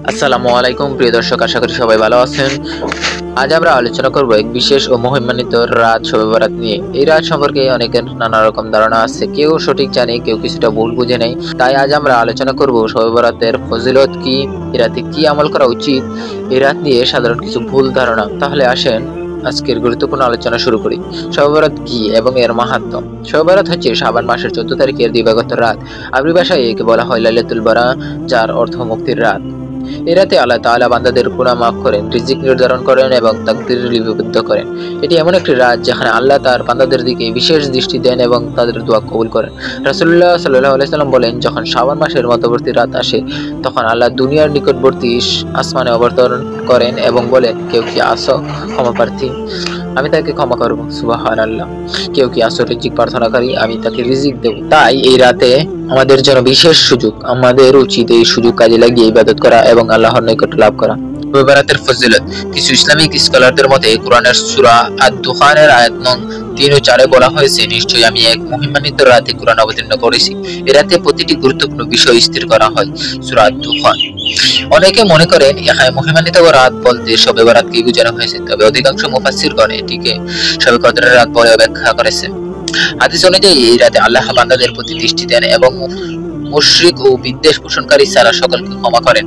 আসসালামু আলাইকুম প্রিয় দর্শক, আশা করি সবাই ভালো আছেন। আজ আমরা আলোচনা করব এক বিশেষ ও মহিমান্বিত রাত শবে বরাত নিয়ে। এই রাত সম্পর্কে অনেকের নানা রকম ধারণা আছে, কেউ সঠিক জানে, কেউ কিছুটা ভুল বুঝে নেয়। তাই আজ আমরা আলোচনা করব শবে বরাতের ফজিলত কি, এই রাতে কি আমল করা উচিত, এই রাত নিয়ে সাধারণ কিছু ভুল ধারণা। তাহলে আসেন আজকের গুরুত্বপূর্ণ আলোচনা শুরু করি। শবে বরাত কি এবং এর মাহাত্ম্য। শবে বরাত হচ্ছে শাবান মাসের 14 তারিখের দিবাগত রাত। আরবি ভাষায় একে বলা হয় লাইলাতুল বারা, যার অর্থ মুক্তির রাত। এই রাতে আল্লাহ তাআলা বান্দাদের গুনাহ মাফ করেন, রিজিক নির্ধারণ করেন এবং তাকদীর লিপিবদ্ধ করেন। এটি এমন একটি রাত যেখানে আল্লাহ তার বান্দাদের দিকে বিশেষ দৃষ্টি দেন এবং তাদের দোয়া কবুল করেন। রাসূলুল্লাহ সাল্লাল্লাহু আলাইহি সাল্লাম বলেন, যখন শাবান মাসের মধ্যবর্তী রাত আসে, তখন আল্লাহ দুনিয়ার নিকটবর্তী আসমানে অবতরণ করেন এবং বলেন, কেউ কি আসো ক্ষমা প্রার্থী, আমি তাকে ক্ষমা করব। সুবহানাল্লাহ। কেউ কি আসো রিজিক প্রার্থনাকারী, আমি তাকে রিজিক দেব। তাই এই রাতে আমাদের জন্য বিশেষ সুযোগ, আমাদের উচিত এই সুযোগ কাজে লাগিয়ে ইবাদত করা এবং আল্লাহর নৈকট্য লাভ করা। শবে বরাতের ফজিলত। কিছু ইসলামিক স্কলারদের মতে কুরআনের সূরা আদ-দুখানের আয়াত নং 3 ও 4 বলা হয়েছে, নিশ্চয়ই আমি এক মহিমান্বিত রাতে কুরআন অবতীর্ণ করেছি। এ রাতে প্রতিটি গুরুত্বপূর্ণ বিষয় স্থির করা হয়। সূরা আদ-দুখান। অনেকে মনে করেন এখানে মহিমান্বিত রাত বলতে শবে বরাতকে বোঝানো হয়েছে, তবে অধিকাংশ মুফাসসিরগণ এটিকে শবে কদরের রাত বলে ব্যাখ্যা করেছেন। হাদিস অনুযায়ী এই রাতে আল্লাহ বান্দাদের প্রতি দৃষ্টি দেন এবং মুশরিক ও বিদ্বেষ পোষণকারী ছাড়া সকলকে ক্ষমা করেন।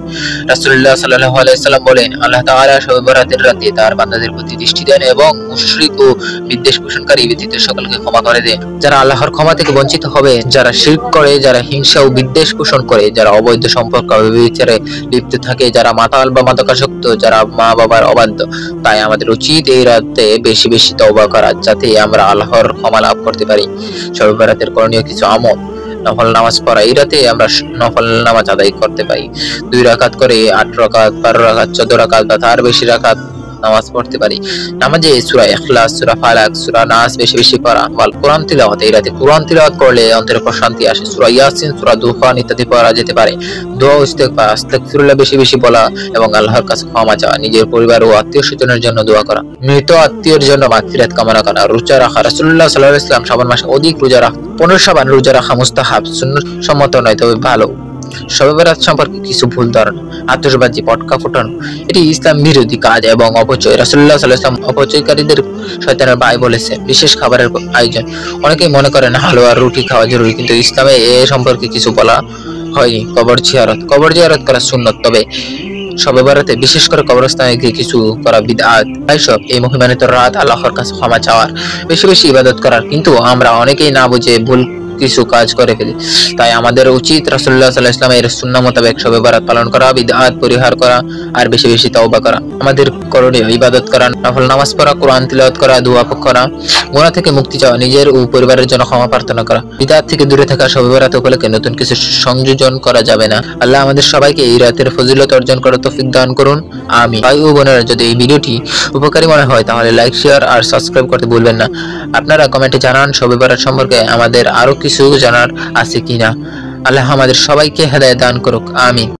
রাসূলুল্লাহ সাল্লাল্লাহু আলাইহি সাল্লাম বলেন, আল্লাহ তাআলা শবে বরাতের রাতে তার বান্দাদের প্রতি দৃষ্টি দেন এবং মুশরিক ও বিদ্বেষ পোষণকারী ব্যতীত সকলকে ক্ষমা করে দেন। যারা আল্লাহর ক্ষমা থেকে বঞ্চিত হবে, যারা শিরক করে, যারা হিংসা ও বিদ্বেষ পোষণ করে, যারা অবৈধ সম্পর্ক ব্যভিচারে লিপ্ত থাকে, যারা মাতাল বা মাদকাসক্ত, যারা মা বাবার অবাধ্য। তাই আমাদের উচিত এই রাতে বেশি বেশি তওবা করা, যাতে আমরা আল্লাহর ক্ষমা লাভ করতে পারি। শবে বরাতের করণীয় কিছু আমল। নফল নামাজ পড়া। এই রাতে আমরা নফল নামাজ আদায় করতে পারি। 2 রাকাত করে 8 রাকাত, 12 রাকাত, 14 রাকাত বা তার বেশি রাকাত নামাজ পড়তে পারি। নামাজে সূরা ইখলাস, সূরা ফালাক, সূরা নাস বেশি বেশি পড়া। ওয়াল কোরআন তিলাওয়াত। এই রাতে কোরআন তিলাওয়াত করলে অন্তরে প্রশান্তি আসে। সূরা ইয়াসিন, সূরা দুখান ইত্যাদি পড়া যেতে পারে। দোয়া ও ইস্তেগফার, আস্তাগফিরুল্লাহ বেশি বেশি বলা এবং আল্লাহর কাছে ক্ষমা চাওয়া। নিজের পরিবার ও আত্মীয়-স্বজনের জন্য দোয়া করা। মৃত আত্মীয়ের জন্য মাগফিরাত কামনা করা। রোজা রাখা। রাসূলুল্লাহ সাল্লাল্লাহু আলাইহি ওয়াসাল্লাম শাবান মাসে অধিক রোজা রাখতেন। 15 শাবান রোজা রাখা মুস্তাহাব, সুন্নাত সম্মত নয়, তবে ভালো। শবে বরাত সম্পর্কে কিছু ভুল ধারণা। আতশবাজি, পটকা ফোটানো এটি ইসলাম বিরোধী কাজ এবং অপচয়। রাসূলুল্লাহ সাল্লাল্লাহু আলাইহি ওয়াসাল্লাম অপচয়কারীদের শয়তানের ভাই বলেছেন। বিশেষ খাবারের আয়োজন। অনেকেই মনে করেন হালুয়া রুটি খাওয়া জরুরি, কিন্তু ইসলামে এ সম্পর্কে কিছু বলা হয়নি। কবর জিয়ারত। কবর জিয়ারত করা সুন্নাত, তবে শবে বরাতে বিশেষ করে কবরস্থানে গিয়ে কিছু করা বিদআত। তাই সব এই মহিমান্বিত রাত আল্লাহর কাছে ক্ষমা চাওয়ার, বেশি বেশি ইবাদত করার। কিন্তু আমরা অনেকেই না বুঝে ভুল কিছু কাজ করে ফেলি। তাই আমাদের উচিত রাসূলুল্লাহ সাল্লাল্লাহু আলাইহি ওয়াসাল্লামের সুন্নাহ মোতাবেক শবে বরাত পালন করা, বিদআত পরিহার করা আর বেশি বেশি তওবা করা। আমাদের করণীয় ইবাদত করা, নফল নামাজ পড়া, কোরআন তিলাওয়াত করা, দোয়া করা, গুনাহ থেকে মুক্তি চাওয়া, নিজের ও পরিবারের জন্য ক্ষমা প্রার্থনা করা। বিদআত থেকে দূরে থাকা। শবে বরাত উপলক্ষে নতুন কিছু সংযোজন করা যাবে না। আল্লাহ আমাদের সবাইকে এই রাতের ফজিলত অর্জন করার তৌফিক দান করুন। আমিন। ভাই ও বোনেরা, যদি এই ভিডিওটি উপকারী মনে হয় তাহলে লাইক, শেয়ার আর সাবস্ক্রাইব করতে ভুলবেন না। আপনারা কমেন্টে জানান শবে বরাত সম্পর্কে আমাদের আরো কিছু জানার আছে কিনা। আল্লাহ আমাদের সবাইকে হেদায়েত দান করুক। আমিন।